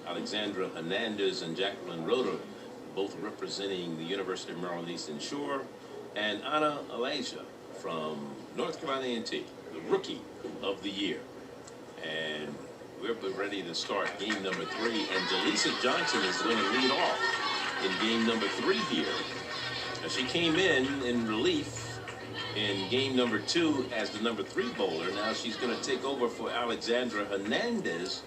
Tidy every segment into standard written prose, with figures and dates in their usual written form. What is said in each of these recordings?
Alexandra Hernandez and Jacqueline Roeder, both representing the University of Maryland Eastern Shore, and Anna Elijah from North Carolina A&T, the Rookie of the Year. And we're ready to start game number 3, and Jaleesa Johnson is going to lead off in game number 3 here. Now, she came in relief in game number 2 as the number 3 bowler. Now she's going to take over for Alexandra Hernandez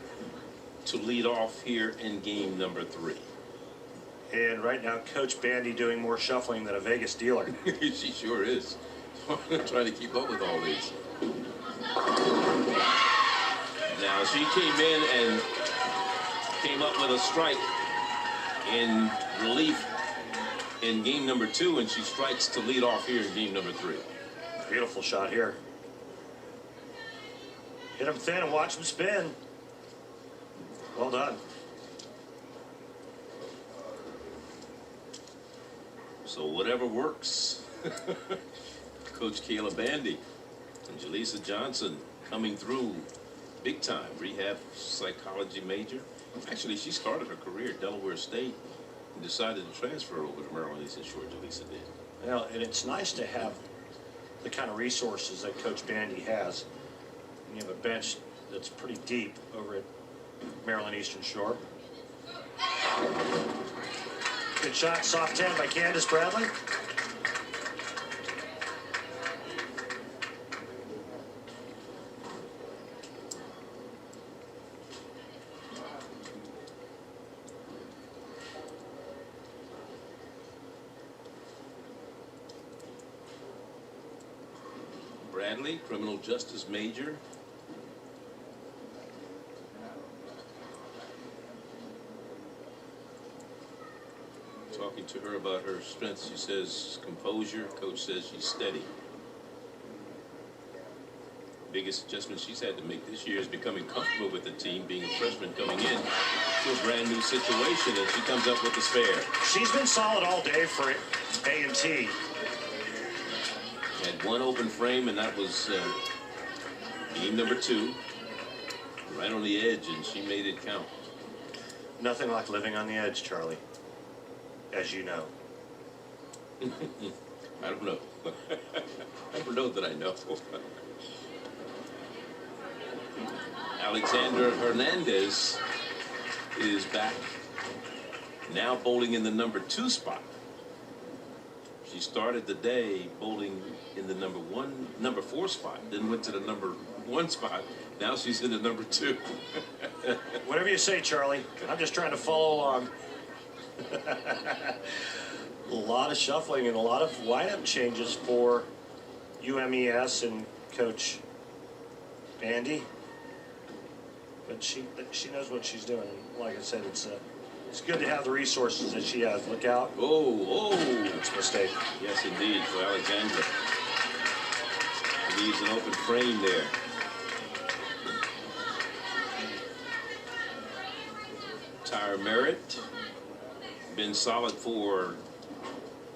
to lead off here in game number 3. And right now, Coach Bandy doing more shuffling than a Vegas dealer. She sure is. Trying to keep up with all these. Now she came in and came up with a strike in relief in game number 2, and she strikes to lead off here in game number 3. Beautiful shot here. Hit him thin and watch him spin. Well done. So whatever works. Coach Kayla Bandy and Jaleesa Johnson coming through big time. Rehab psychology major. Actually, she started her career at Delaware State and decided to transfer over to Maryland Eastern Shore. Jaleesa did. Well, and it's nice to have the kind of resources that Coach Bandy has. And you have a bench that's pretty deep over at Maryland Eastern Shore. Good shot, soft 10 by Candace Bradley. Bradley, criminal justice major. Talking to her about her strengths, she says composure. Coach says she's steady. Biggest adjustment she's had to make this year is becoming comfortable with the team, being a freshman coming in to a brand new situation, and she comes up with the spare. She's been solid all day for A&T. Had one open frame, and that was game number 2. Right on the edge, and she made it count. Nothing like living on the edge, Charlie. As you know. I don't know. I don't know that I know. Alexandra Hernandez is back, now bowling in the number 2 spot. She started the day bowling in the number 4 spot, then went to the number 1 spot. Now she's in the number 2. Whatever you say, Charlie. I'm just trying to follow along. A lot of shuffling and a lot of lineup changes for UMES and Coach Bandy. But she knows what she's doing. Like I said, it's good to have the resources that she has. Look out. Oh. That's a mistake. Yes, indeed, for Alexandra. Leaves an open frame there. Tyra Merritt. Been solid for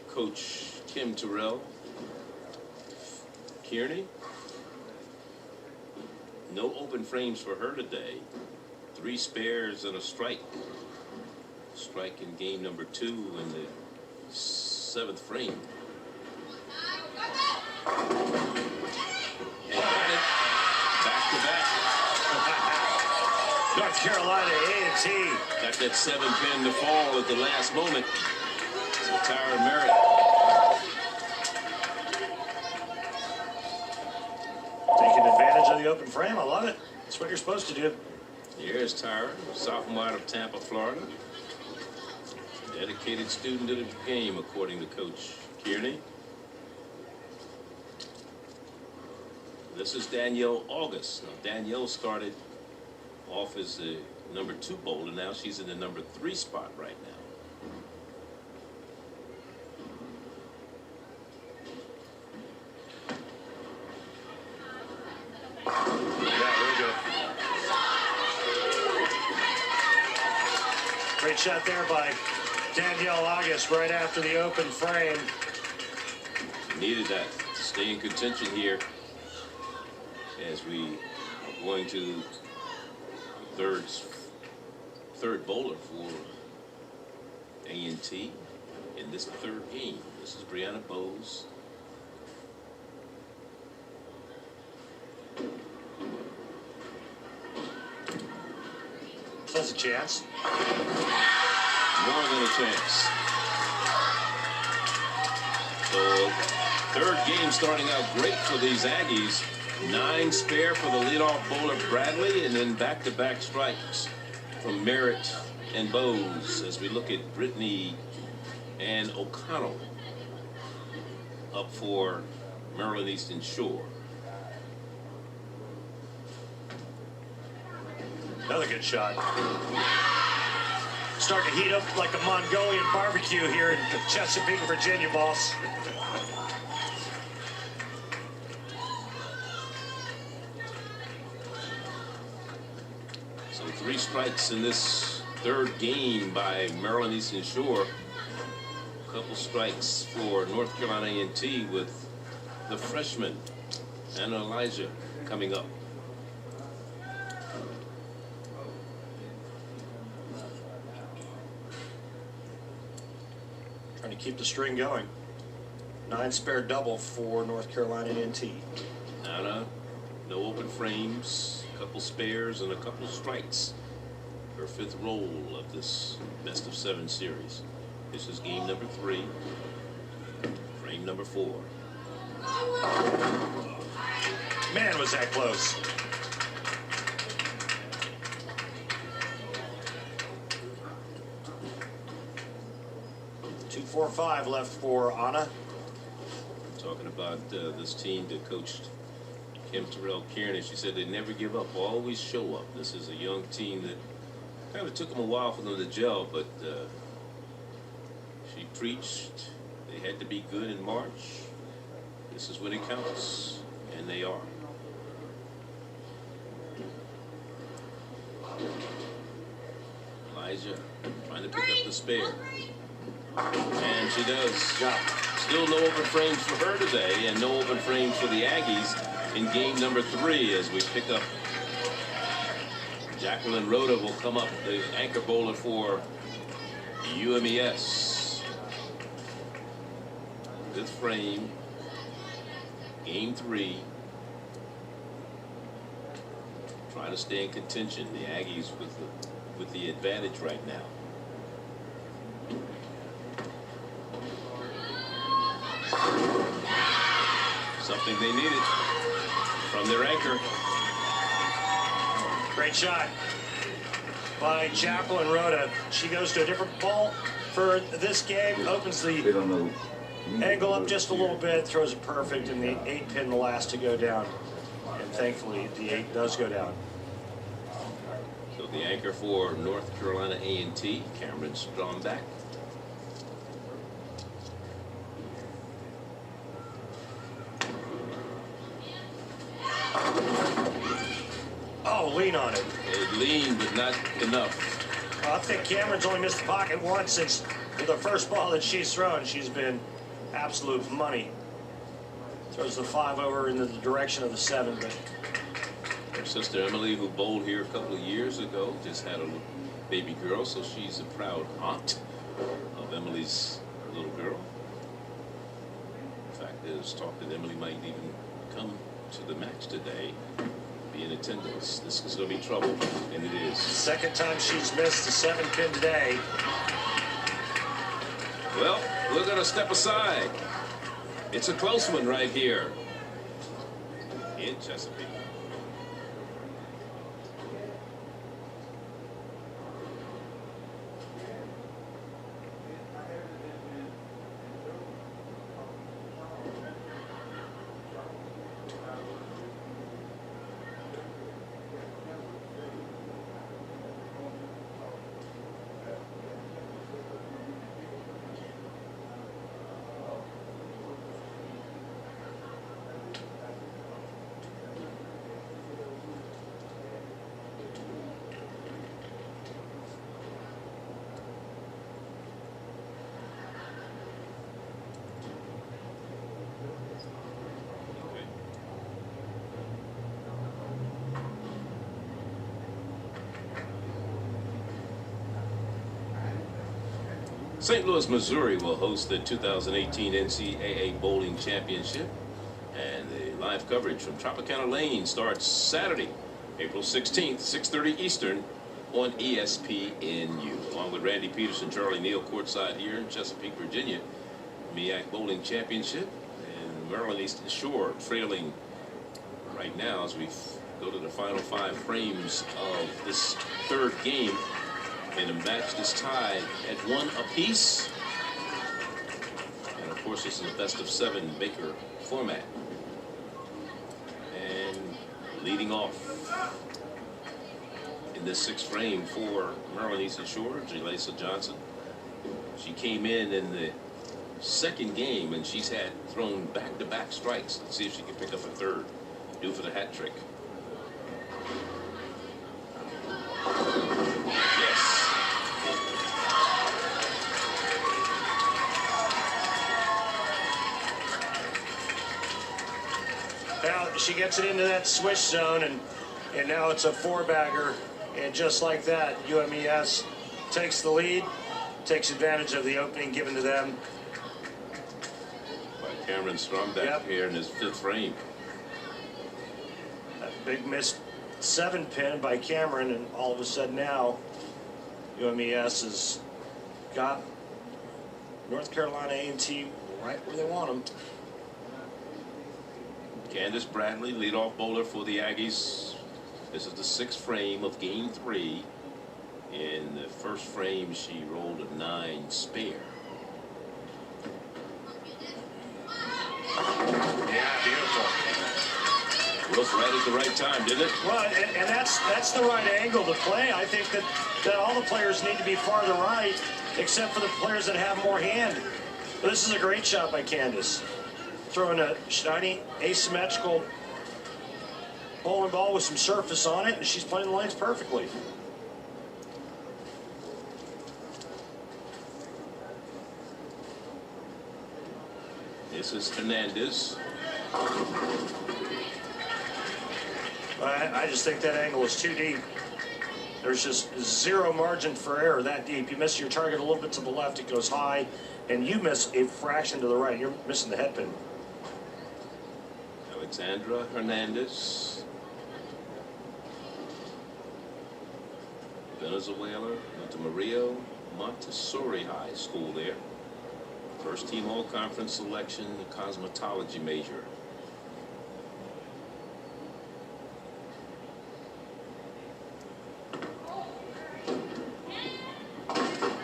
Coach Kim Terrell. Kearney. No open frames for her today. 3 spares and a strike. Strike in game number 2 in the 7th frame. And got it. Back to back. North Carolina A&T. Got that 7-pin to fall at the last moment. So Tyra Merritt. Taking advantage of the open frame. I love it. That's what you're supposed to do. Here's Tyra, sophomore out of Tampa, Florida. Dedicated student to the game, according to Coach Kearney. This is Danielle August. Now, Danielle started off as the number 2 bowler. Now she's in the number 3 spot right now. Yeah, very good. Great shot there by Danielle August right after the open frame. Needed that to stay in contention here as we are going to third bowler for A&T in this third game. This is Brianna Bowes. That's a chance. More than a chance. So, third game starting out great for these Aggies. 9 spare for the leadoff bowler Bradley, and then back-to-back strikes from Merritt and Bowes as we look at Brittany and O'Connell up for Maryland Eastern Shore. Another good shot. Starting to heat up like a Mongolian barbecue here in Chesapeake, Virginia, boss. So 3 strikes in this third game by Maryland Eastern Shore. A couple strikes for North Carolina A&T with the freshman, Anna Elijah, coming up. Trying to keep the string going. 9 spare double for North Carolina A&T. Anna, no open frames, a couple spares, and a couple strikes. Her 5th roll of this best of 7 series. This is game number 3, frame number 4. Man, was that close. Two, 4, 5 left for Anna. Talking about this team that coached Kim Terrell Kearney. She said they never give up, always show up. This is a young team that kind of took them a while for them to gel, but she preached they had to be good in March. This is when it counts, and they are. Elijah trying to pick up the spare. And she does. Yeah. Still no open frames for her today, and no open frames for the Aggies in game number 3 as we pick up. Jacqueline Rhoda will come up, the anchor bowler for UMES. 5th frame, game 3. Trying to stay in contention. The Aggies with the advantage right now. Something they needed from their anchor. Great shot by Jacqueline Rhoda. She goes to a different ball for this game. Opens the angle up just a little bit. Throws it perfect. And the 8 pin the last to go down. And thankfully, the 8 does go down. So the anchor for North Carolina A&T, Cameron Stromback. Oh, lean on it. It leaned, but not enough. Well, I think Cameron's only missed the pocket once since the first ball that she's thrown. She's been absolute money. Throws the 5 over in the direction of the 7, but Her sister Emily, who bowled here a couple of years ago, just had a baby girl, so she's a proud aunt of Emily's little girl. In fact, there's talk that Emily might even come to the match today, be in attendance. This is going to be trouble, and it is. second time she's missed the 7 pin today. Well, we're going to step aside. It's a close one right here in Chesapeake. St. Louis, Missouri will host the 2018 NCAA Bowling Championship. And the live coverage from Tropicana Lane starts Saturday, April 16th, 6:30 Eastern on ESPNU. Along with Randy Peterson, Charlie Neal courtside here in Chesapeake, Virginia. MEAC Bowling Championship and Maryland Eastern Shore trailing right now as we go to the final 5 frames of this third game. And the match is tied at 1 apiece. And of course, this is a best-of-7 Baker format. And leading off in this 6th frame for Maryland Eastern Shore, Jalesa Johnson. She came in the second game, and she's had thrown back-to-back strikes. Let's see if she can pick up a third, due for the hat trick. Now she gets it into that swish zone, and now it's a 4-bagger, and just like that, UMES takes the lead, takes advantage of the opening given to them. By Cameron Stromback here in his 5th frame. That big missed 7-pin by Cameron, and all of a sudden now, UMES has got North Carolina A&T right where they want them. Candace Bradley, leadoff bowler for the Aggies. This is the 6th frame of game 3. In the first frame, she rolled a 9 spare. Yeah, beautiful. Rough right at the right time, didn't it? Well, and that's the right angle to play. I think that all the players need to be farther right, except for the players that have more hand. But this is a great shot by Candace. Throwing a shiny, asymmetrical bowling ball with some surface on it, and she's playing the lanes perfectly. This is Hernandez. I just think that angle is too deep. There's just zero margin for error that deep. You miss your target a little bit to the left, it goes high, and you miss a fraction to the right. You're missing the head pin. Alexandra Hernandez. Venezuela, went to Maria Montessori High School there. First team all-conference selection, the cosmetology major.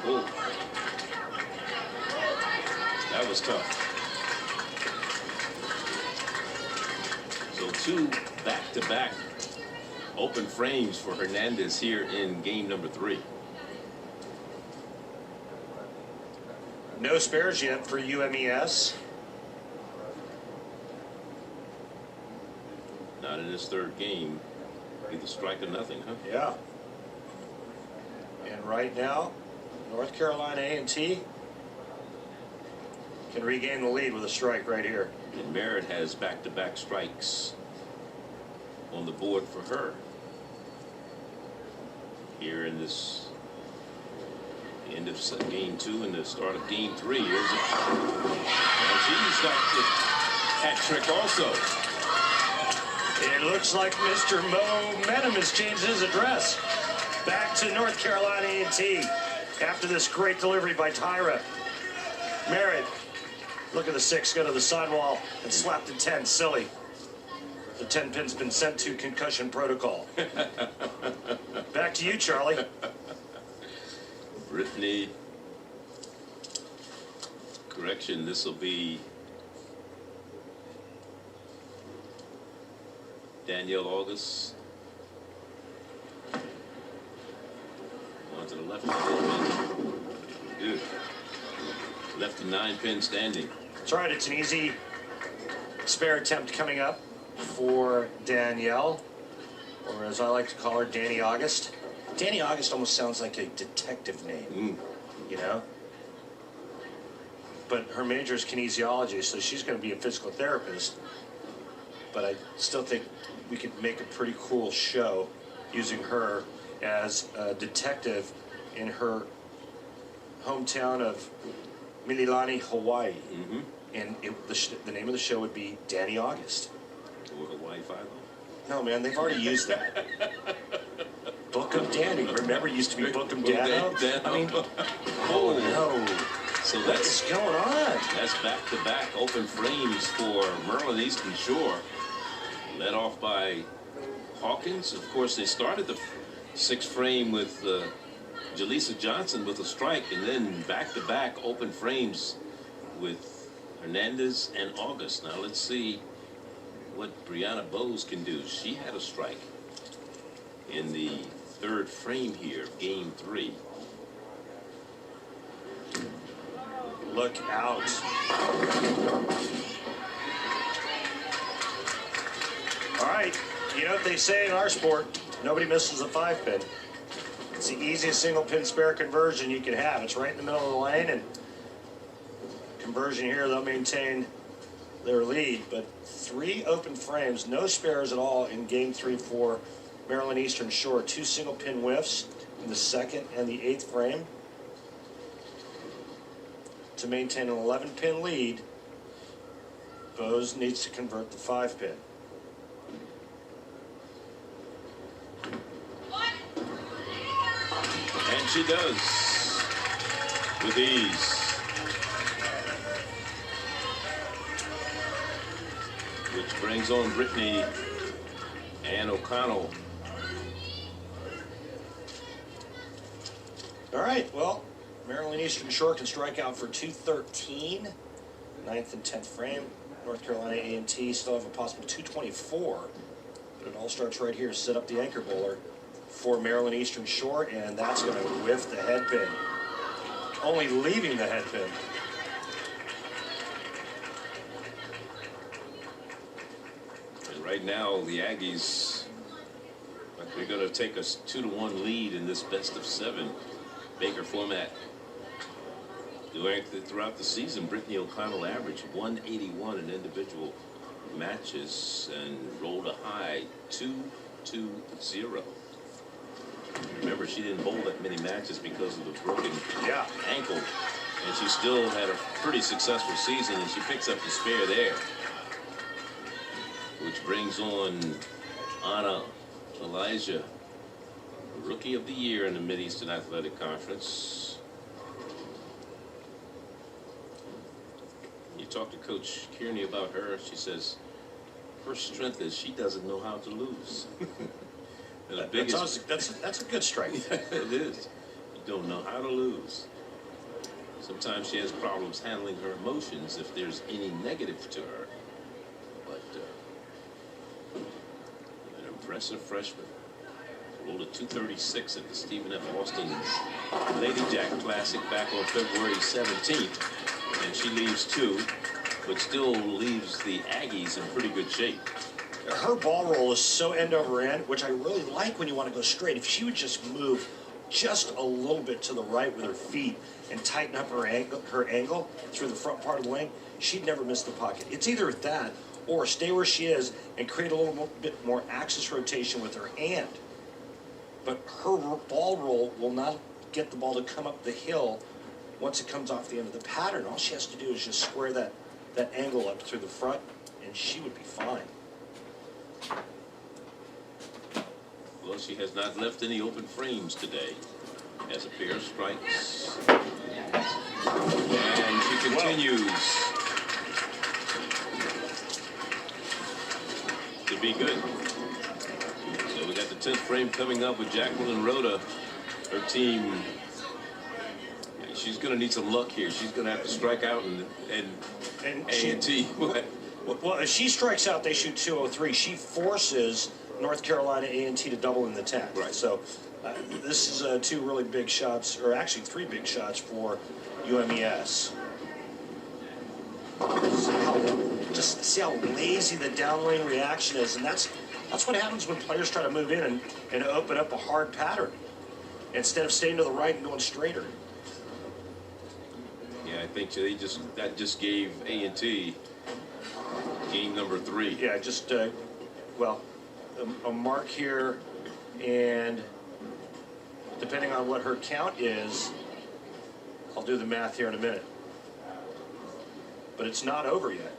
Oh, that was tough. So 2 back-to-back open frames for Hernandez here in game number 3. No spares yet for UMES. Not in his 3rd game. Either strike or nothing, huh? Yeah. And right now, North Carolina A&T can regain the lead with a strike right here. And Merritt has back-to-back strikes on the board for her here in this end of game 2 and the start of game 3. Here's it. And she's got the hat trick also. It looks like Mr. Momentum has changed his address. Back to North Carolina A&T after this great delivery by Tyra. Merritt, look at the 6, go to the sidewall and slap the 10. Silly. The 10 pin's been sent to concussion protocol. Back to you, Charlie. Brittany. Correction, this will be Danielle August. On to the left. Good. Left to 9-pin standing. That's right, it's an easy spare attempt coming up for Danielle, or as I like to call her, Danny August. Danny August almost sounds like a detective name, you know? But her major is kinesiology, so she's going to be a physical therapist. But I still think we could make a pretty cool show using her as a detective in her hometown of Mililani, Hawaii. Mm-hmm. And the name of the show would be Danny August. Or Hawaii Five-O. No, man, they've already used that. Book of Danny. Remember, it used to be Book of Dano? I mean, oh no. So What's going on? that's back-to-back open frames for Maryland Eastern Shore. Led off by Hawkins. Of course, they started the sixth frame with Jaleesa Johnson with a strike, and then back-to-back open frames with Hernandez and August. Now let's see what Brianna Bowes can do. She had a strike in the third frame here, game 3. Look out. All right, you know what they say in our sport, nobody misses a 5-pin. It's the easiest single pin spare conversion you can have. It's right in the middle of the lane, and conversion here, they'll maintain their lead. But 3 open frames, no spares at all in game 3 for Maryland Eastern Shore. 2 single pin whiffs in the 2nd and the 8th frame to maintain an 11-pin lead. Bowes needs to convert the 5-pin. And she does with ease. Which brings on Brittany and O'Connell. All right, well, Maryland Eastern Shore can strike out for 213, 9th and 10th frame. North Carolina A&T still have a possible 224, but it all starts right here. Set up the anchor bowler for Maryland Eastern Shore, and that's going to whiff the head pin, only leaving the head pin. And right now, the Aggies, they're going to take a 2-1 lead in this best-of-7 Baker format. Throughout the season, Brittany O'Connell averaged 181 in individual matches and rolled a high 2-2-0. Remember, she didn't bowl that many matches because of the broken ankle, and she still had a pretty successful season, and she picks up the spare there, which brings on Anna Elijah, Rookie of the Year in the Mid-Eastern Athletic Conference. You talk to Coach Kearney about her, she says her strength is she doesn't know how to lose. That's a good strength. It is. You don't know how to lose. Sometimes she has problems handling her emotions if there's any negative to her. But an impressive freshman. Rolled a 236 at the Stephen F. Austin Lady Jack Classic back on February 17th. And she leaves 2, but still leaves the Aggies in pretty good shape. Her ball roll is so end over end, which I really like when you want to go straight. If she would just move just a little bit to the right with her feet and tighten up her angle through the front part of the lane, she'd never miss the pocket. It's either that or stay where she is and create a little bit more axis rotation with her hand. But her ball roll will not get the ball to come up the hill once it comes off the end of the pattern. All she has to do is just square that angle up through the front, and she would be fine. Well, she has not left any open frames today. Has a pair of strikes. And she continues to be good. So we got the 10th frame coming up with Jacqueline Rhoda. Her team, she's going to need some luck here. She's going to have to strike out and A&T. Well, if she strikes out, they shoot 203. She forces North Carolina A&T to double in the 10th. Right. So this is 2 really big shots, or actually 3 big shots for UMES. Just see how lazy the down lane reaction is, and that's what happens when players try to move in and open up a hard pattern instead of staying to the right and going straighter. Yeah, I think that just gave A&T game number 3. Yeah, just a mark here, and depending on what her count is, I'll do the math here in a minute. But it's not over yet.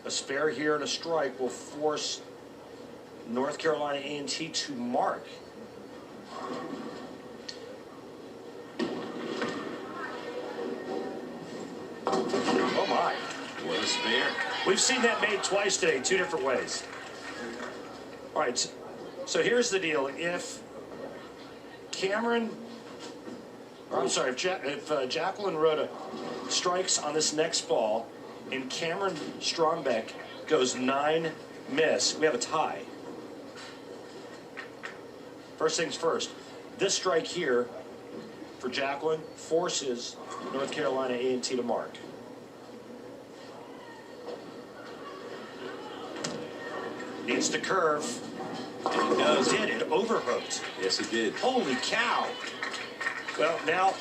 A spare here and a strike will force North Carolina A&T to mark. Oh my. What a spare. We've seen that made twice today, 2 different ways. All right, so here's the deal. If Cameron, or I'm sorry, if Jacqueline Rhoda strikes on this next ball and Cameron Strombeck goes 9 miss, we have a tie. First things first, this strike here for Jacqueline forces North Carolina A&T to mark. Needs to curve. And he does. Did it overhooked. Yes, it did. Holy cow. Well, now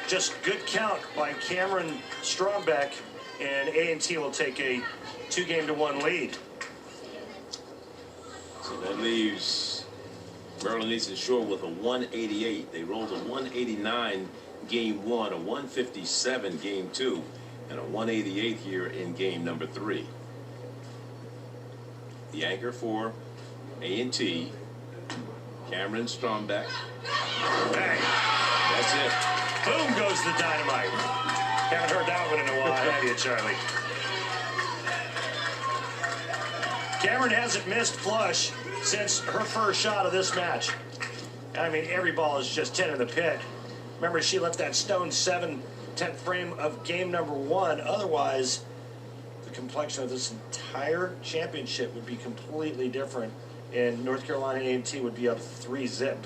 just good count by Cameron Strombeck, and A&T will take a 2-game-to-1 lead. So that leaves Maryland Eastern Shore with a 188. They rolled a 189 game 1, a 157 game 2, and a 188 here in game number 3. The anchor for A&T, Cameron Strombeck. Bang. That's it. Boom goes the dynamite. Haven't heard that one in a while, have you, Charlie? Cameron hasn't missed flush since her first shot of this match. I mean, every ball is just 10 in the pit. Remember, she left that stone 7/10 frame of game number 1. Otherwise, the complexion of this entire championship would be completely different, and North Carolina A&T would be up 3-zip.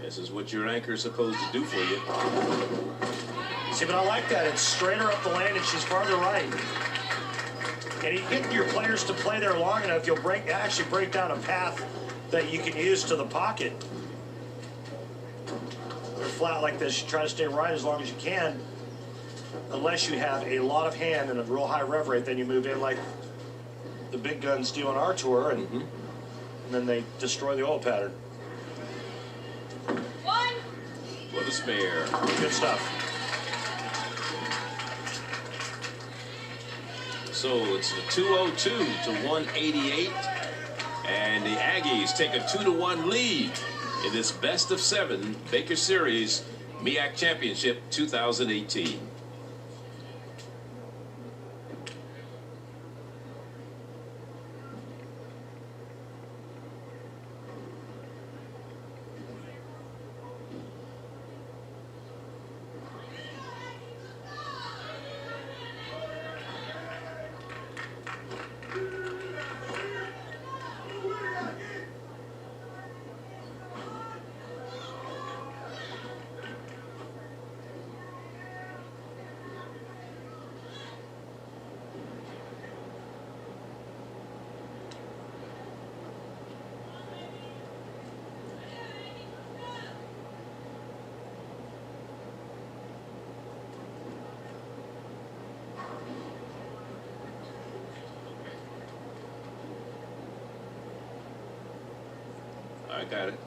This is what your anchor is supposed to do for you. See, but I like that. It's straighter up the lane, and she's farther right. And you get your players to play there long enough, you'll actually break down a path that you can use to the pocket. They're flat like this. You try to stay right as long as you can. Unless you have a lot of hand and a real high rev rate, then you move in like the big guns do on our tour, and then they destroy the oil pattern. What a spare. Good stuff. So it's the 202 to 188, and the Aggies take a 2-1 lead in this best of 7 Baker Series MEAC Championship 2018. I got it.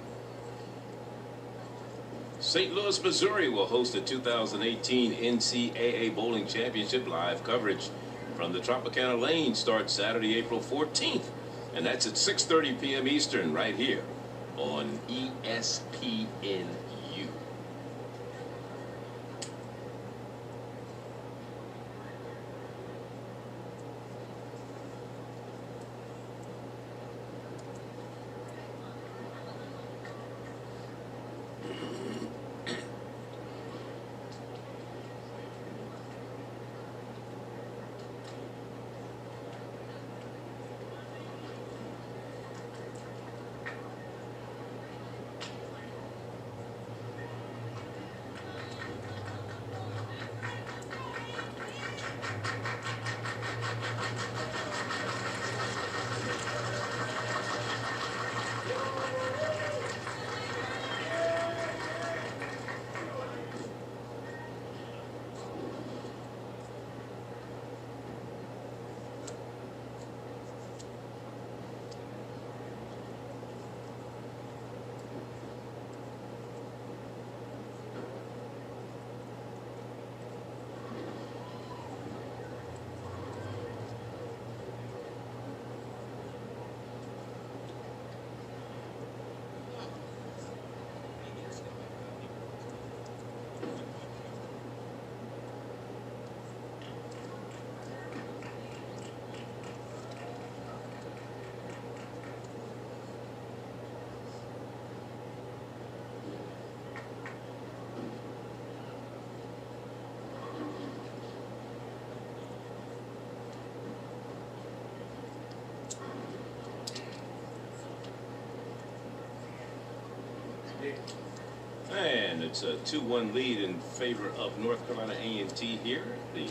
St. Louis, Missouri will host the 2018 NCAA Bowling Championship. Live coverage from the Tropicana Lane starts Saturday, April 14th. And that's at 6:30 p.m. Eastern right here on ESPNU. And it's a 2-1 lead in favor of North Carolina A&T here. The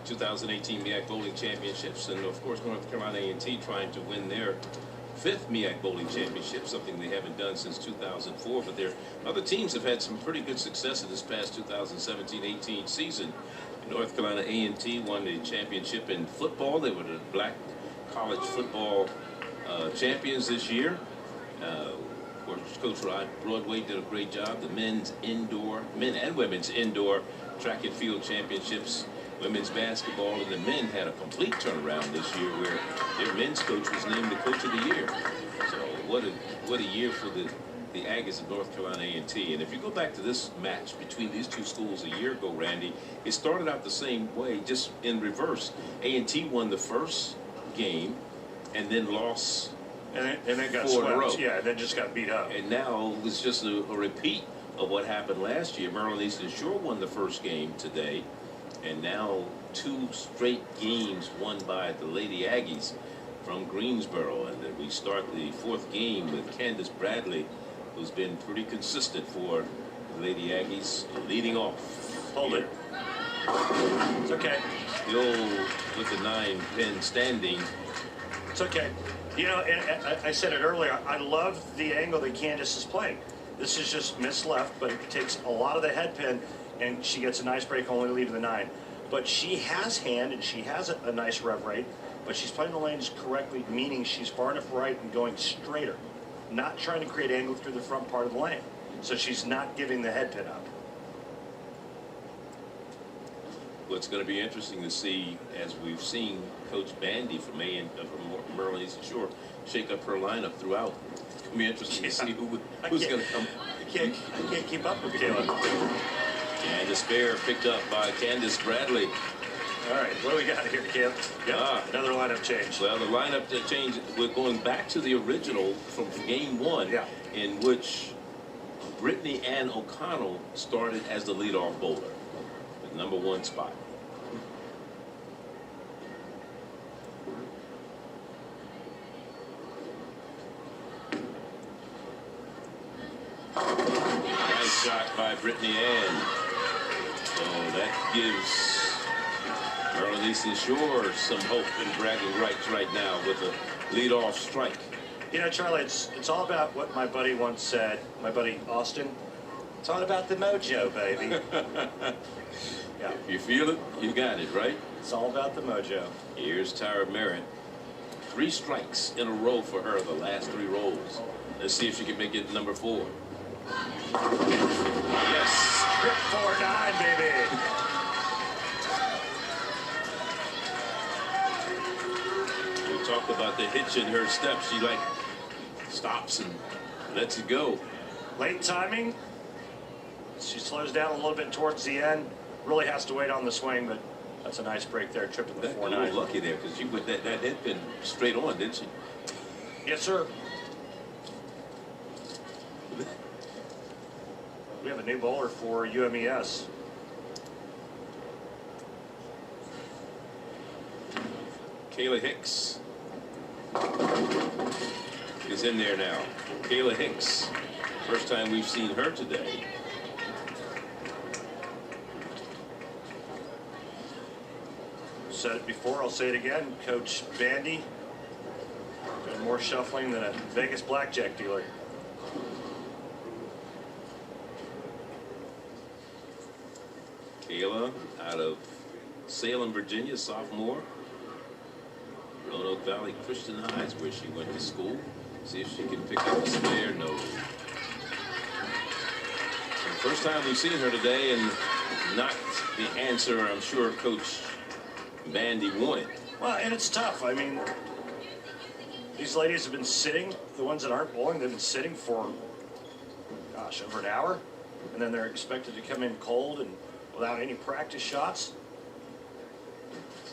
2018 MEAC Bowling Championships, and of course North Carolina A&T trying to win their 5th MEAC Bowling Championship, something they haven't done since 2004. But their other teams have had some pretty good success in this past 2017-18 season. North Carolina A&T won the championship in football. They were the black college football champions this year. Of course, Coach Rod Broadway did a great job. The men and women's indoor track and field championships, women's basketball, and the men had a complete turnaround this year where their men's coach was named the coach of the year. So what a year for the Aggies of North Carolina A&T. And if you go back to this match between these two schools a year ago, Randy, it started out the same way, just in reverse. A&T won the first game and then lost and then got 4 in a row. swept. Yeah, and then just got beat up. And now it's just a repeat of what happened last year. Maryland Eastern Shore won the first game today, and now 2 straight games won by the Lady Aggies from Greensboro. And then we start the 4th game with Candace Bradley, who's been pretty consistent for the Lady Aggies, leading off. Hold it. It's okay. Still with the 9-pin standing. It's okay. You know, and I said it earlier, I love the angle that Candace is playing. This is just miss left, but it takes a lot of the head pin, and she gets a nice break, only leaving the 9. But she has hand, and she has a nice rev rate, but she's playing the lanes correctly, meaning she's far enough right and going straighter, not trying to create angle through the front part of the lane. So she's not giving the head pin up. What's going to be interesting to see, as we've seen Coach Bandy from Maryland Eastern Shore shake up her lineup throughout. It's going to be interesting to see who's going to come. I can't keep up with Kayla. And the spare picked up by Candace Bradley. All right, what do we got here, Kim? Yep, another lineup change. Well, the lineup change, we're going back to the original from game 1, in which Brittany Ann O'Connell started as the leadoff bowler, the #1 spot. Nice shot by Brittany Ann. So that gives Maryland Eastern Shore some hope and bragging rights right now with a leadoff strike. You know, Charlie, it's all about what my buddy once said, my buddy Austin. It's all about the mojo, baby. Yeah. If you feel it, you got it, right? It's all about the mojo. Here's Tyra Merritt. 3 strikes in a row for her, the last 3 rolls. Let's see if she can make it #4. Yes. Grip 4-9, baby. We talked about the hitch in her step. She like stops and lets it go. Late timing. She slows down a little bit towards the end. Really has to wait on the swing, but that's a nice break there, tripping the 4-9. A little lucky there because she put that head pin straight on, didn't she? Yes, sir. We have a new bowler for UMES. Kayla Hicks is in there now. Kayla Hicks, first time we've seen her today. Said it before, I'll say it again. Coach Bandy doing more shuffling than a Vegas blackjack dealer. Kayla out of Salem, Virginia, sophomore. Roanoke Valley Christian High is where she went to school. See if she can pick up a spare. No. So first time we've seen her today, and not the answer I'm sure Coach Bandy wanted. Well, and it's tough. I mean, these ladies have been sitting, the ones that aren't bowling, they've been sitting for, gosh, over an hour. And then they're expected to come in cold and without any practice shots.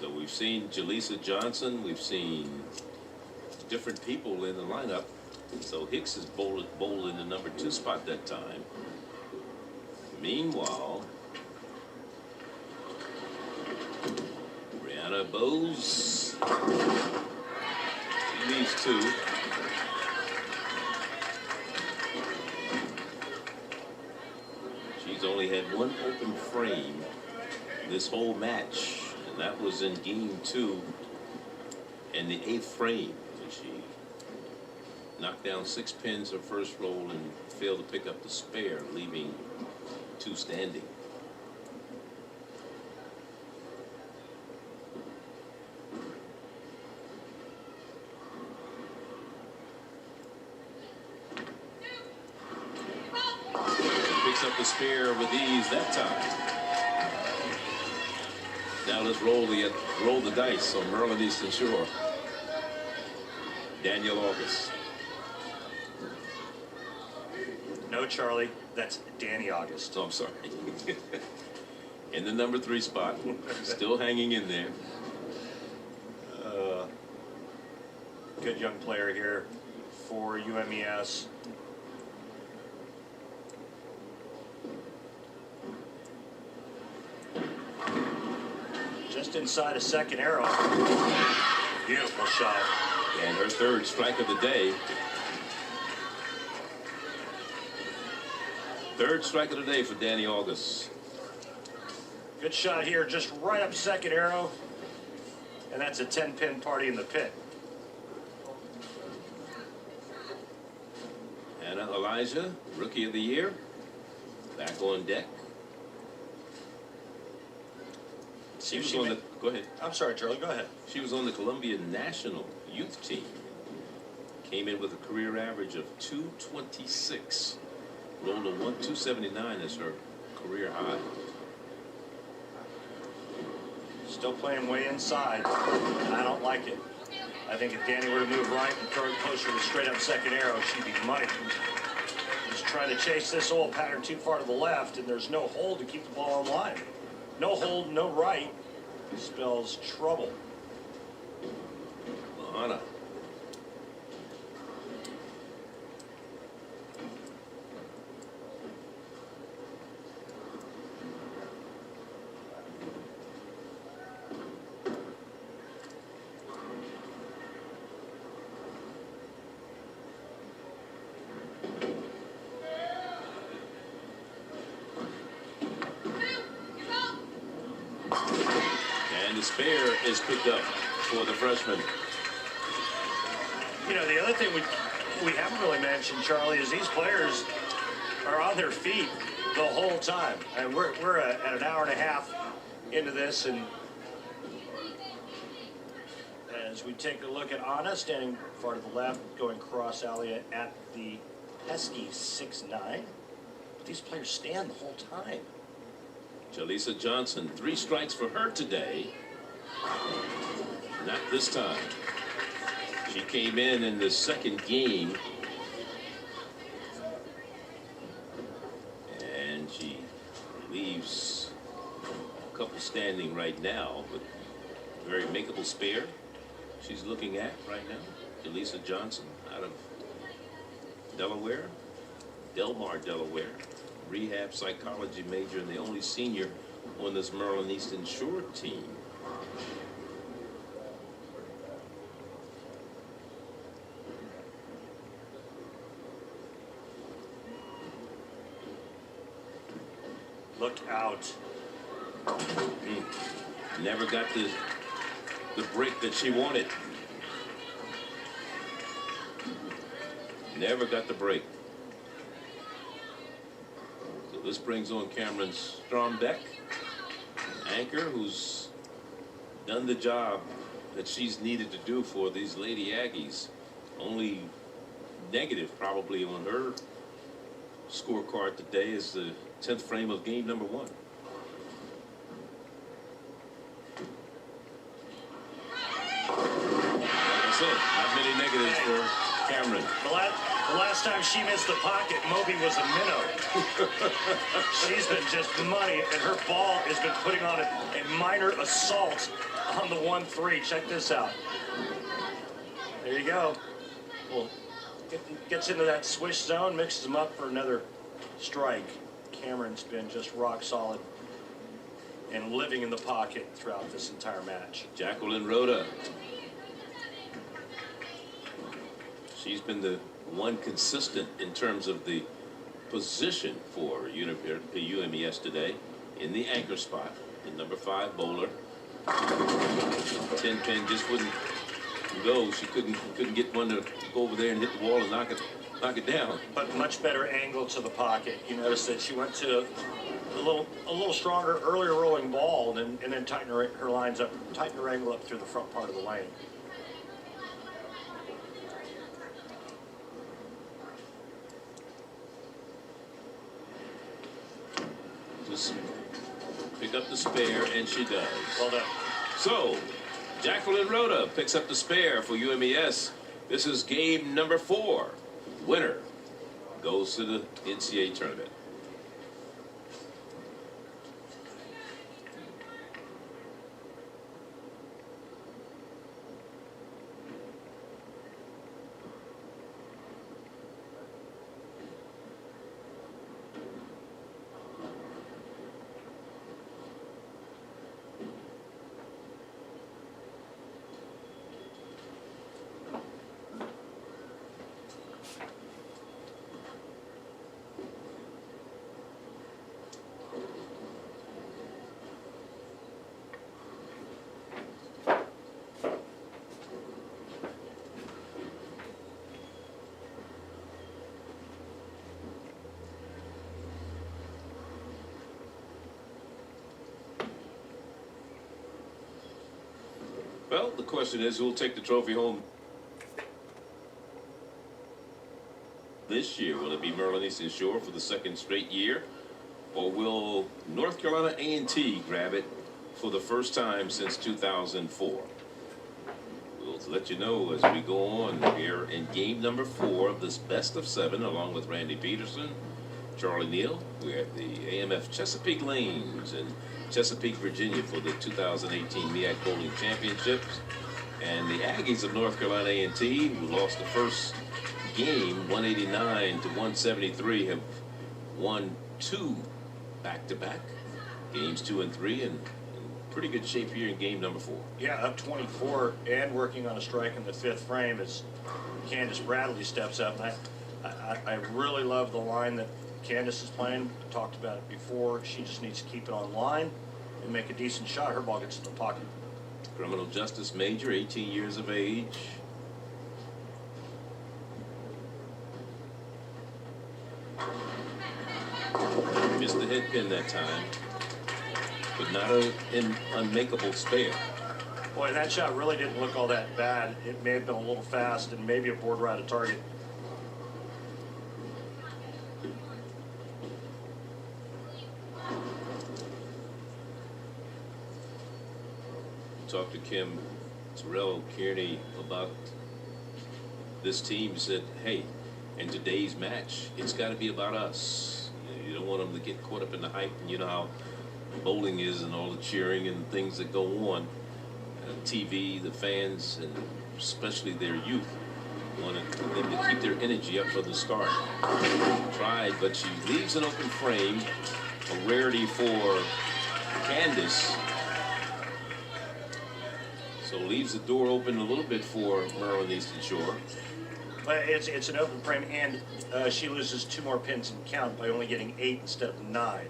So we've seen Jaleesa Johnson. We've seen different people in the lineup. So Hicks is bowled in the #2 spot that time. Meanwhile, Brianna Bowes, she leaves 2. She's only had one open frame this whole match, and that was in game 2 in the 8th frame. And she knocked down 6 pins her first roll and failed to pick up the spare, leaving 2 standing. Picks up the spare with ease that time. Now let's roll the dice on Maryland Eastern Shore. Daniel August. No, Charlie, that's Danny August. Oh, I'm sorry. In the number 3 spot, still hanging in there. Good young player here for UMES. Just inside a second arrow. Beautiful shot. And her 3rd strike of the day. 3rd strike of the day for Danny August. Good shot here, just right up second arrow. And that's a 10-pin party in the pit. Anna Elijah, Rookie of the Year, back on deck. She was on the, go ahead. I'm sorry, Charlie, go ahead. She was on the Columbia National Youth Team. Came in with a career average of 226. Rolled a 279 as her career high. Still playing way inside. I don't like it. I think if Danny were to move right and throw it closer to the straight up second arrow, she'd be money. Just trying to chase this old pattern too far to the left, and there's no hold to keep the ball on line. No hold, no right spells trouble. Anna. And the spare is picked up for the freshman. You know, the other thing we haven't really mentioned, Charlie, is these players are on their feet the whole time. And we're at an hour and a half into this, and as we take a look at Anna standing far to the left, going cross alley at the pesky 6'9". These players stand the whole time. Jaleesa Johnson, 3 strikes for her today. Not this time. She came in the second game. And she leaves a couple standing right now, but very makeable spare she's looking at right now. Jaleesa Johnson out of Delaware, Delmar, Delaware. Rehab psychology major and the only senior on this Maryland Eastern Shore team. Look out. Never got the break that she wanted. Never got the break. So this brings on Cameron Strombeck, anchor, who's done the job that she's needed to do for these Lady Aggies. Only negative probably on her scorecard today is the 10th frame of game number 1. Like I said, not many negatives for Cameron. The last time she missed the pocket, Moby was a minnow. She's been just money, and her ball has been putting on a minor assault on the 1-3. Check this out. There you go. Well, gets into that swish zone, mixes them up for another strike. Cameron's been just rock solid and living in the pocket throughout this entire match. Jacqueline Rhoda. She's been the one consistent in terms of the position for UMES today in the anchor spot. The number 5 bowler. 10 pin just wouldn't go. She couldn't get one to go over there and hit the wall and knock it down. But much better angle to the pocket. You notice that she went to a little stronger, earlier rolling ball, and then tighten her lines up, tighten her angle up through the front part of the lane. Just pick up the spare, and she does. Well done. So, Jacqueline Rhoda picks up the spare for UMES. This is game number 4. Winner goes to the NCAA tournament. Well, the question is, who will take the trophy home this year? Will it be Maryland Eastern Shore for the 2nd straight year? Or will North Carolina A&T grab it for the first time since 2004? We'll let you know as we go on here in game number 4 of this best of 7, along with Randy Peterson, Charlie Neal. We're at the AMF Chesapeake Lanes in Chesapeake, Virginia for the 2018 MEAC Bowling Championships. And the Aggies of North Carolina A&T, who lost the first game 189 to 173, have won 2 back-to-back games, 2 and 3, and in pretty good shape here in game number 4. Yeah, up 24 and working on a strike in the 5th frame as Candace Bradley steps up. And I really love the line that Candace is playing. I talked about it before. She just needs to keep it on line and make a decent shot. Her ball gets in the pocket. Criminal justice major, 18 years of age. Missed the head pin that time, but not an unmakeable spare. Boy, that shot really didn't look all that bad. It may have been a little fast and maybe a board right of target. Talked to Kim Terrell Kearney about this team. Said, hey, in today's match, it's got to be about us. You don't want them to get caught up in the hype, and you know how bowling is and all the cheering and things that go on. TV, the fans, and especially their youth, wanted them to keep their energy up for the start. Tried, but she leaves an open frame, a rarity for Candace. So leaves the door open a little bit for Maryland Eastern Shore. But it's an open frame, and she loses 2 more pins in count by only getting 8 instead of 9.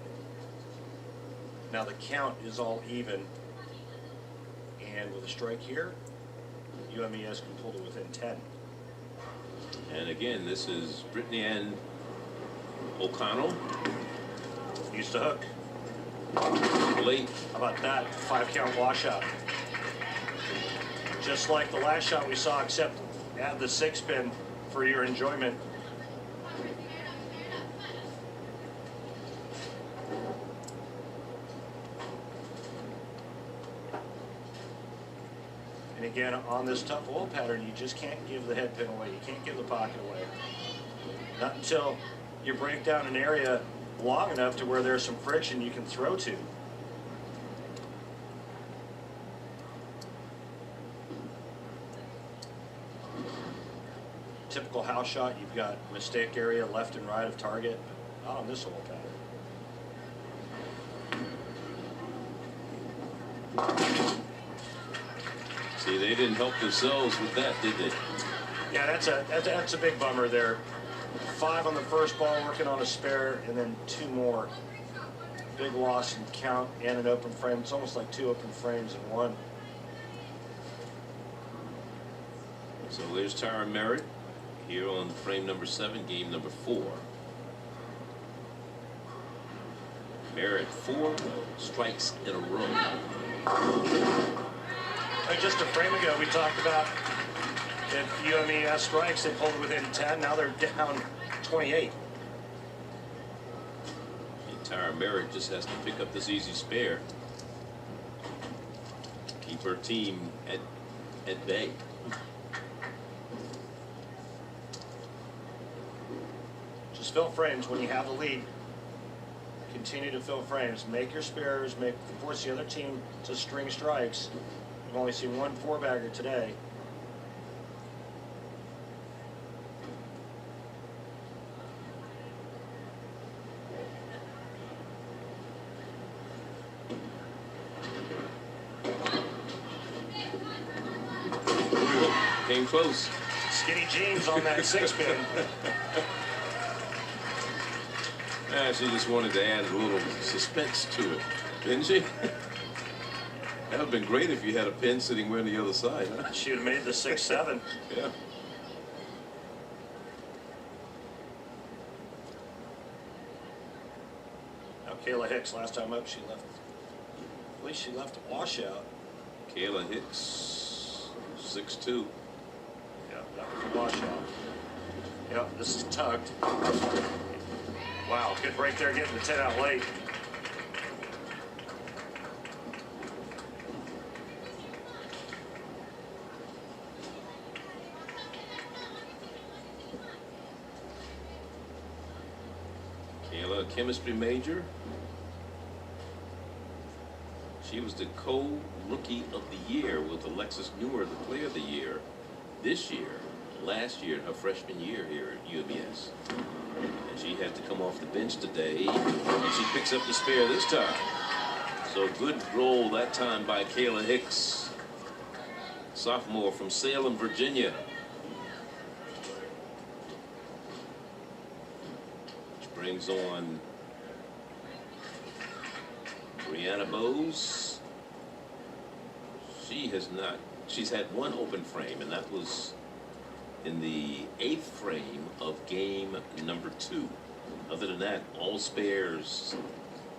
Now the count is all even, and with a strike here, UMES can pull to within 10. And again, this is Brittany Ann O'Connell. Used to hook. Late. How about that? 5-count washout. Just like the last shot we saw, except add the 6-pin for your enjoyment. And again, on this tough wall pattern, you just can't give the head pin away. You can't give the pocket away. Not until you break down an area long enough to where there's some friction you can throw to. Typical house shot, you've got mistake area left and right of target. Not on this wall pattern. See, they didn't help themselves with that, did they? Yeah, that's a big bummer there. 5 on the first ball, working on a spare, and then 2 more. Big loss in count and an open frame. It's almost like 2 open frames in one. So there's Tara Merritt here on frame number 7, game number 4. Merritt 4 strikes in a row. Just a frame ago, we talked about if UMES strikes, they pulled within 10. Now they're down 28. And Tara Merritt just has to pick up this easy spare. Keep her team at bay. Just fill frames when you have the lead. Continue to fill frames. Make your spares. Force the other team to string strikes. We've only seen 1 4-bagger today. Came close. Skinny jeans on that 6-pin. She just wanted to add a little suspense to it, didn't she? That would have been great if you had a pin sitting way on the other side, huh? She would have made the 6-7. Yeah. Now Kayla Hicks, last time up, she left. At least she left a washout. Kayla Hicks, 6'2". Yeah, that was a washout. Yep, this is tugged. Wow, good break there, getting the 10 out late. Kayla, chemistry major. She was the co-rookie of the year with Alexis Newer, the player of the year, this year, last year, her freshman year here at UMES. And she had to come off the bench today, and she picks up the spare this time. So good roll that time by Kayla Hicks, sophomore from Salem, Virginia. Which brings on Brianna Bowes. She's had 1 open frame, and that was in the 8th frame of game number 2. Other than that, all spares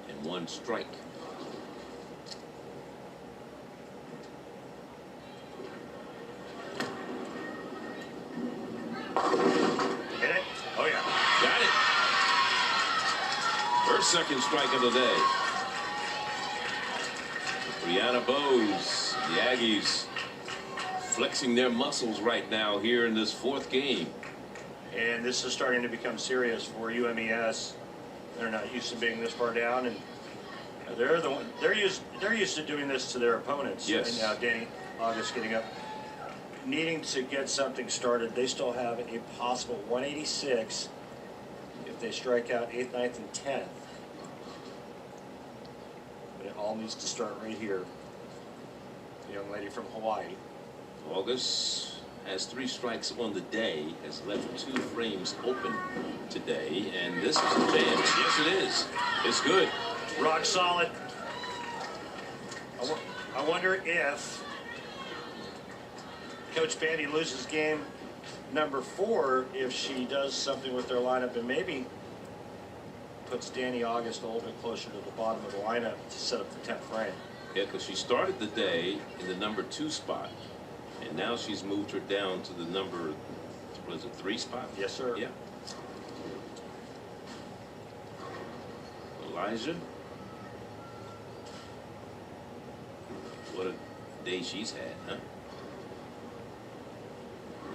and 1 strike. Hit it? Oh, yeah. Got it. Her 2nd strike of the day. Brianna Bowes, the Aggies, flexing their muscles right now here in this 4th game. And this is starting to become serious for UMES. They're not used to being this far down, and they're used to doing this to their opponents. Yes. And now Danny August getting up, needing to get something started. They still have a possible 186 if they strike out 8th, 9th, and 10th. But it all needs to start right here. The young lady from Hawaii. August has 3 strikes on the day, has left 2 frames open today, and this is a chance. Yes, it is. It's good. Rock solid. I wonder if Coach Bandy loses game number 4 if she does something with their lineup and maybe puts Danny August a little bit closer to the bottom of the lineup to set up the 10th frame. Yeah, because she started the day in the number 2 spot, and now she's moved her down to the number, what is it, 3 spot? Yes, sir. Yeah. Elijah. What a day she's had, huh?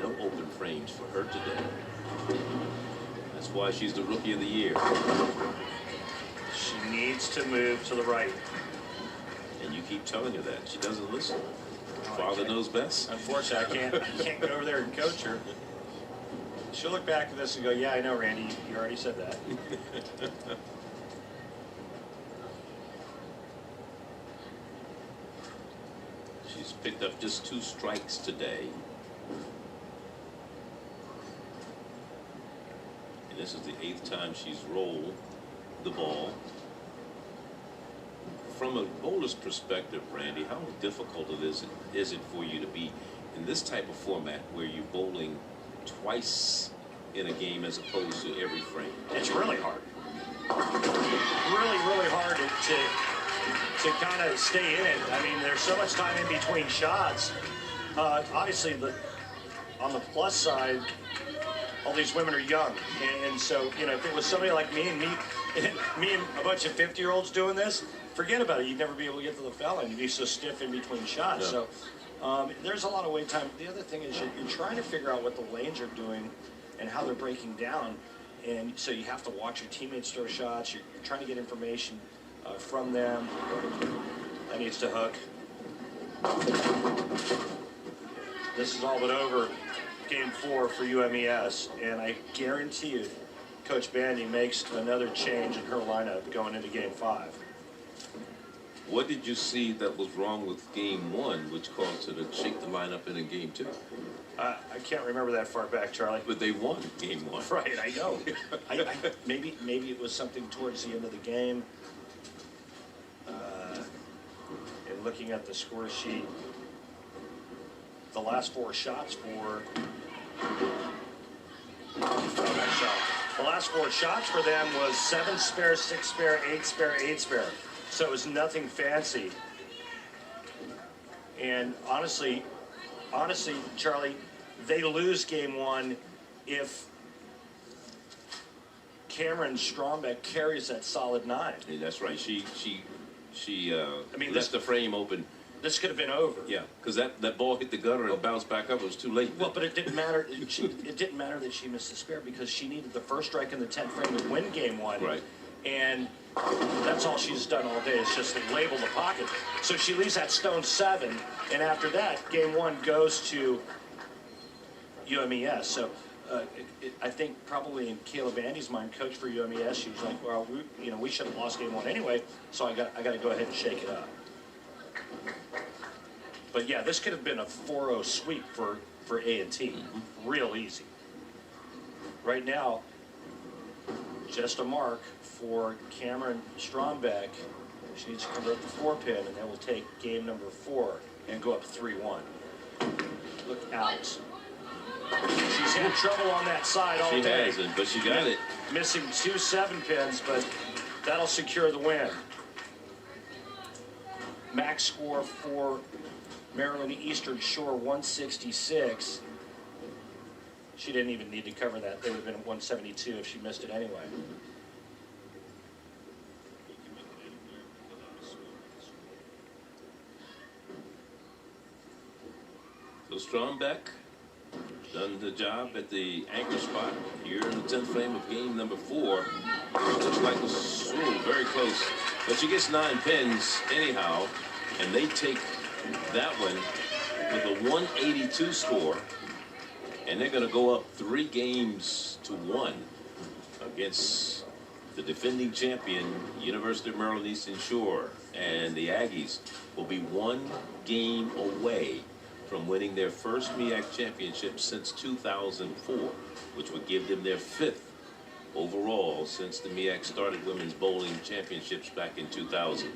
No open frames for her today. That's why she's the rookie of the year. She needs to move to the right. And you keep telling her that. She doesn't listen. No, Father knows best. Unfortunately, I can't go over there and coach her. She'll look back at this and go, yeah, I know, Randy, you already said that. She's picked up just 2 strikes today. This is the 8th time she's rolled the ball. From a bowler's perspective, Randy, how difficult is it for you to be in this type of format where you're bowling twice in a game as opposed to every frame? It's really hard. Really hard to kind of stay in it. I mean, there's so much time in between shots. Obviously, on the plus side, all these women are young, and so, you know, if it was somebody like me and a bunch of 50-year-olds doing this, forget about it. You'd never be able to get to the foul line. You'd be so stiff in between shots. Yeah. So there's a lot of wait time. The other thing is you're trying to figure out what the lanes are doing and how they're breaking down, and so you have to watch your teammates throw shots. You're trying to get information from them. That needs to hook. This is all but over. Game 4 for UMES, and I guarantee you Coach Bandy makes another change in her lineup going into Game 5. What did you see that was wrong with Game 1, which caused her to shake the lineup in Game 2? I can't remember that far back, Charlie. But they won Game 1. Right, I know. Maybe it was something towards the end of the game. And looking at the score sheet, the last 4 shots for the last 4 shots for them was 7 spare, 6 spare, 8 spare, 8 spare. So it was nothing fancy. And honestly, Charlie, they lose Game 1 if Cameron Strombeck carries that solid 9. Yeah, that's right. She I mean, left the frame open. This could have been over. Yeah, because that ball hit the gutter and bounced back up. It was too late. Well, but it didn't matter. It didn't matter that she missed the spare because she needed the first strike in the 10th frame to win Game 1. Right. And that's all she's done all day is just label the pocket. So she leaves that stone 7, and after that, Game 1 goes to UMES. So I think probably in Caleb Bandy's mind, coach for UMES, she was like, well, we should have lost Game 1 anyway, so I got to go ahead and shake it up. But yeah, this could have been a 4-0 sweep for A&T. Real easy. Right now, just a mark for Cameron Strombeck. She needs to convert the 4-pin, and then we'll take game number 4 and go up 3-1. Look out. She's had trouble on that side all day. She hasn't, but she got it. Missing 2 7-pins, but that'll secure the win. Max score for Maryland Eastern Shore, 166. She didn't even need to cover that. They would have been at 172 if she missed it anyway. So Strombeck done the job at the anchor spot here in the 10th frame of game number 4. It looks like it's very close. But she gets 9 pins anyhow, and they take that one with a 182 score, and they're going to go up 3 games to 1 against the defending champion, University of Maryland Eastern Shore. And the Aggies will be 1 game away from winning their first MEAC championship since 2004, which would give them their 5th overall since the MEAC started women's bowling championships back in 2000.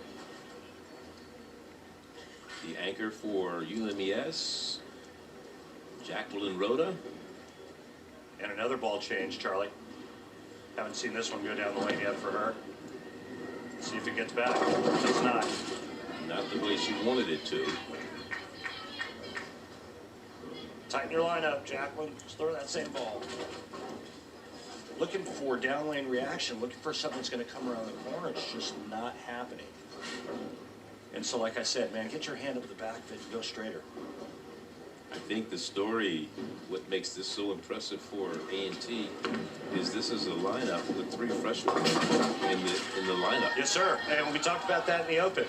The anchor for UMES, Jacqueline Rhoda. And another ball change, Charlie. Haven't seen this one go down the lane yet for her. See if it gets back. It's not. Not the way she wanted it to. Tighten your lineup, Jacqueline. Just throw that same ball. Looking for down lane reaction, looking for something that's going to come around the corner. It's just not happening. And so, like I said, man, get your hand up the back of it and go straighter. I think the story, what makes this so impressive for A&T, is this is a lineup with 3 freshmen in the lineup. Yes, sir. And we talked about that in the open.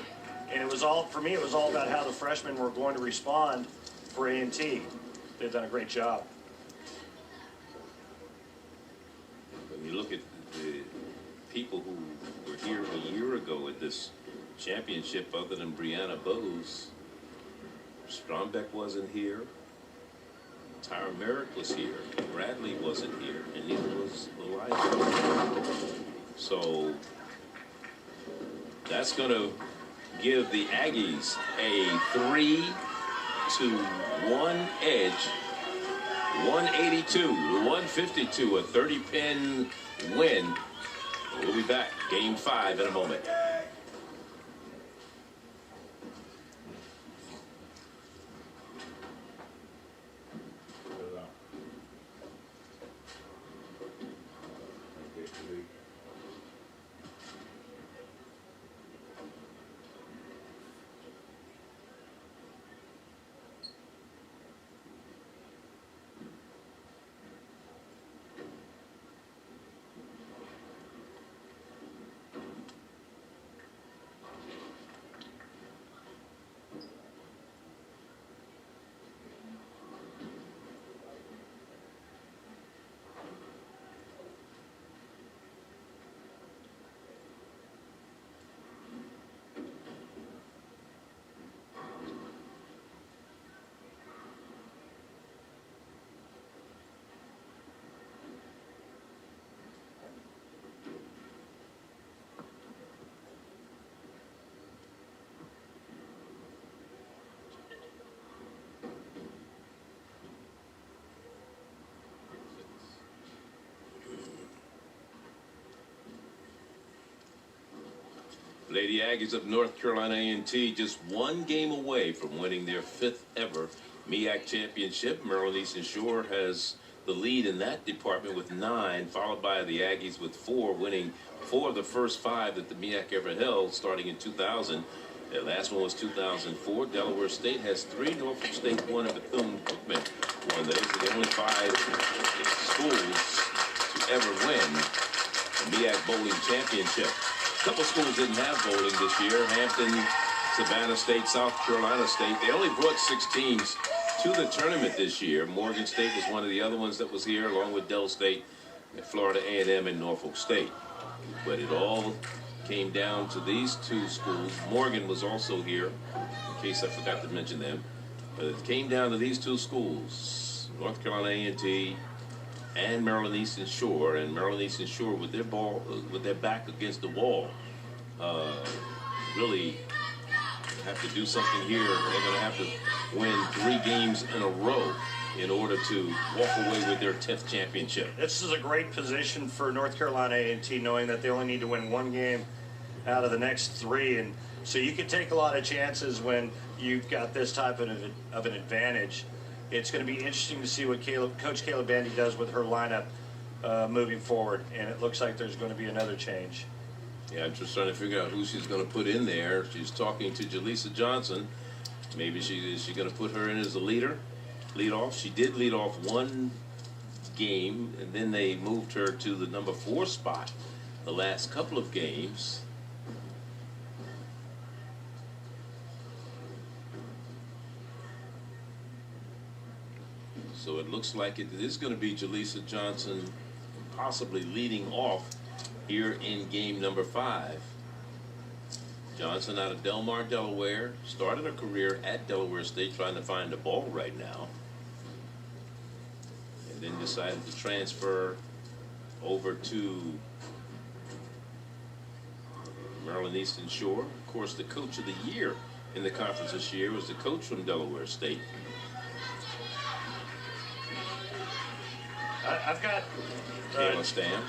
And it was all, for me, it was all about how the freshmen were going to respond for A&T. They've done a great job. When you look at the people who were here a year ago at this championship, other than Brianna Bowes, Strombeck wasn't here. Tyra Merrick was here. Bradley wasn't here, and neither was Elijah. So that's going to give the Aggies a 3-1 edge. 182 to 152, a 30-pin win. We'll be back. Game 5 in a moment. Lady Aggies of North Carolina A&T just one game away from winning their 5th ever MEAC championship. Maryland Eastern Shore has the lead in that department with 9, followed by the Aggies with 4, winning 4 of the first 5 that the MEAC ever held starting in 2000. Their last one was 2004. Delaware State has 3, Norfolk State 1, and Bethune-Cookman 1. Those are the only 5 schools to ever win the MEAC bowling championship. A couple schools didn't have bowling this year. Hampton, Savannah State, South Carolina State. They only brought 6 teams to the tournament this year. Morgan State was one of the other ones that was here, along with Del State, and Florida A&M, and Norfolk State. But it all came down to these 2 schools. Morgan was also here, in case I forgot to mention them. But it came down to these 2 schools, North Carolina A&T and Maryland Eastern Shore. And Maryland Eastern Shore, with their with their back against the wall, really have to do something here. They're going to have to win 3 games in a row in order to walk away with their 10th championship. This is a great position for North Carolina A&T, knowing that they only need to win 1 game out of the next 3, and so you can take a lot of chances when you've got this type of an advantage. It's going to be interesting to see what Coach Caleb Bandy does with her lineup moving forward, and it looks like there's going to be another change. Yeah, I'm just trying to figure out who she's going to put in there. She's talking to Jaleesa Johnson. Maybe is she going to put her in as a lead off? She did lead off 1 game, and then they moved her to the number 4 spot the last couple of games. So it looks like it is going to be Jaleesa Johnson possibly leading off here in game number 5. Johnson out of Delmar, Delaware, started a career at Delaware State trying to find the ball right now, and then decided to transfer over to Maryland Eastern Shore. Of course, the coach of the year in the conference this year was the coach from Delaware State. I've got Kayla Stam.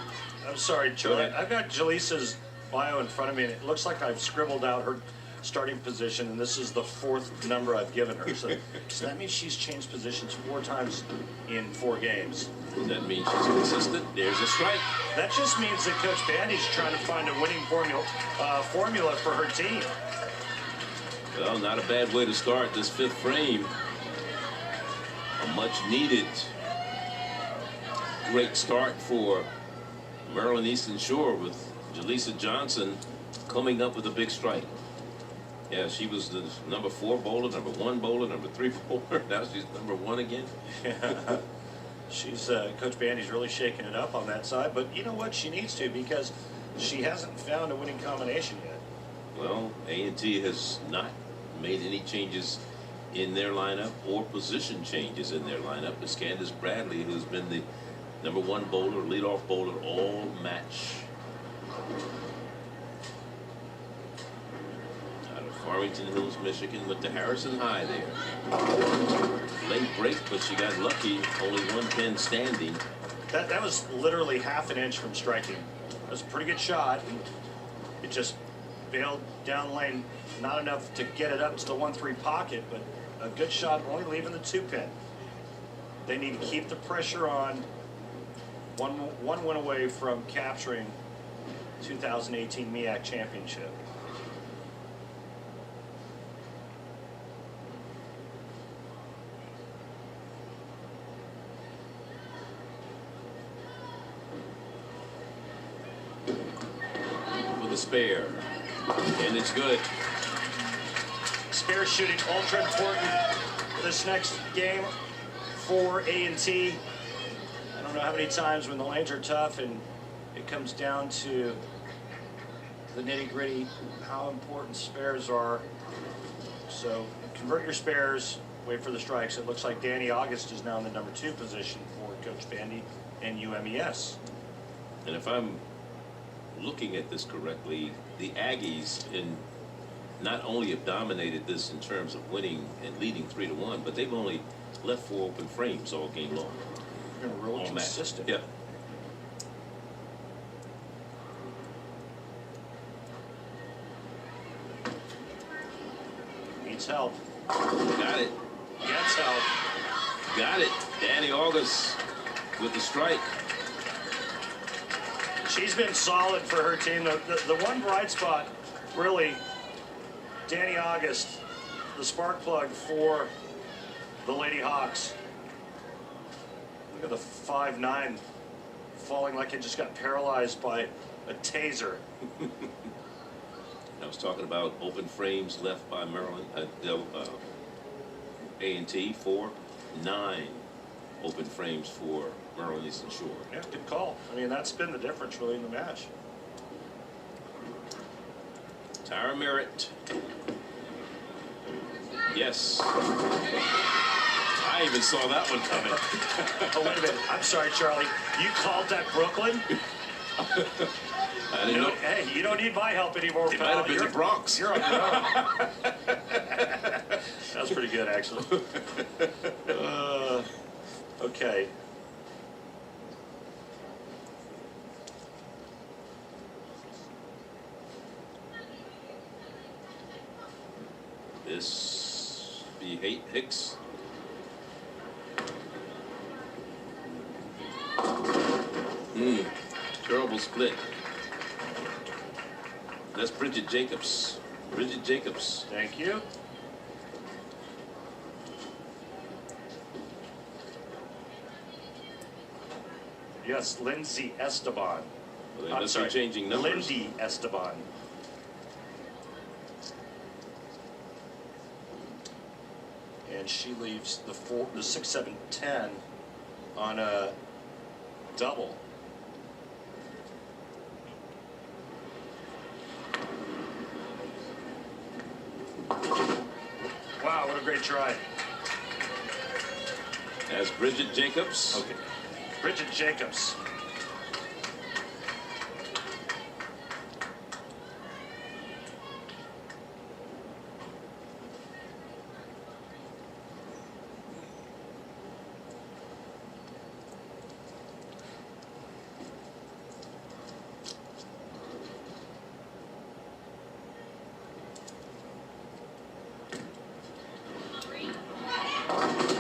I'm sorry, Charlie. I've got Jaleesa's bio in front of me, and it looks like I've scribbled out her starting position, and this is the 4th number I've given her. So that means she's changed positions 4 times in 4 games. Does that mean she's consistent? There's a strike. That just means that Coach Bandy's trying to find a winning formula for her team. Well, not a bad way to start this 5th frame. A much-needed great start for Maryland Eastern Shore, with Jaleesa Johnson coming up with a big strike. Yeah, she was the number 4 bowler, number 1 bowler, number 3 bowler. Now she's number 1 again. Yeah. She's Coach Bandy's really shaking it up on that side, but you know what? She needs to, because she hasn't found a winning combination yet. Well, A&T has not made any changes in their lineup or position changes in their lineup is Candace Bradley, who's been the #1 bowler, leadoff bowler all match. Out of Farmington Hills, Michigan, went to Harrison High there. Late break, but she got lucky. Only one pin standing. That was literally half an inch from striking. It was a pretty good shot. And it just bailed down the lane. Not enough to get it up to the 1-3 pocket, but a good shot, only leaving the 2-pin. They need to keep the pressure on. One win away from capturing 2018 MEAC championship. With a spare, and it's good. Spare shooting ultra important this next game for A&T. I don't know how many times when the lanes are tough and it comes down to the nitty-gritty how important spares are. So convert your spares, wait for the strikes. It looks like Danny August is now in the #2 position for Coach Bandy and UMES. And if I'm looking at this correctly, the Aggies not only have dominated this in terms of winning and leading 3-1, but they've only left 4 open frames all game long. They're really All match. consistent. Yeah. Needs help. Got it. Gets help. Got it. Danny August with the strike. She's been solid for her team. The one bright spot, really, Danny August, the spark plug for the Lady Hawks. Look at the 5'9", falling like it just got paralyzed by a taser. I was talking about open frames left by Maryland, A&T, 9 open frames for Maryland Eastern Shore. Yeah, good call. I mean, that's been the difference really in the match. Tyra Merritt. Yes. I even saw that one coming. Oh, wait a minute. I'm sorry, Charlie. You called that Brooklyn? I didn't know. Hey, you don't need my help anymore, It pal. might have been the Bronx. You're on your own. That was pretty good, actually. Okay. This be Hicks. Terrible split. That's Bridget Jacobs. Bridget Jacobs. Thank you. Yes, Lindsay Esteban. Well, they I'm must sorry, be changing numbers. Lindy Esteban. And she leaves the 6, 7, 10 on a double. Wow, what a great try. As Bridget Jacobs. Okay. Bridget Jacobs.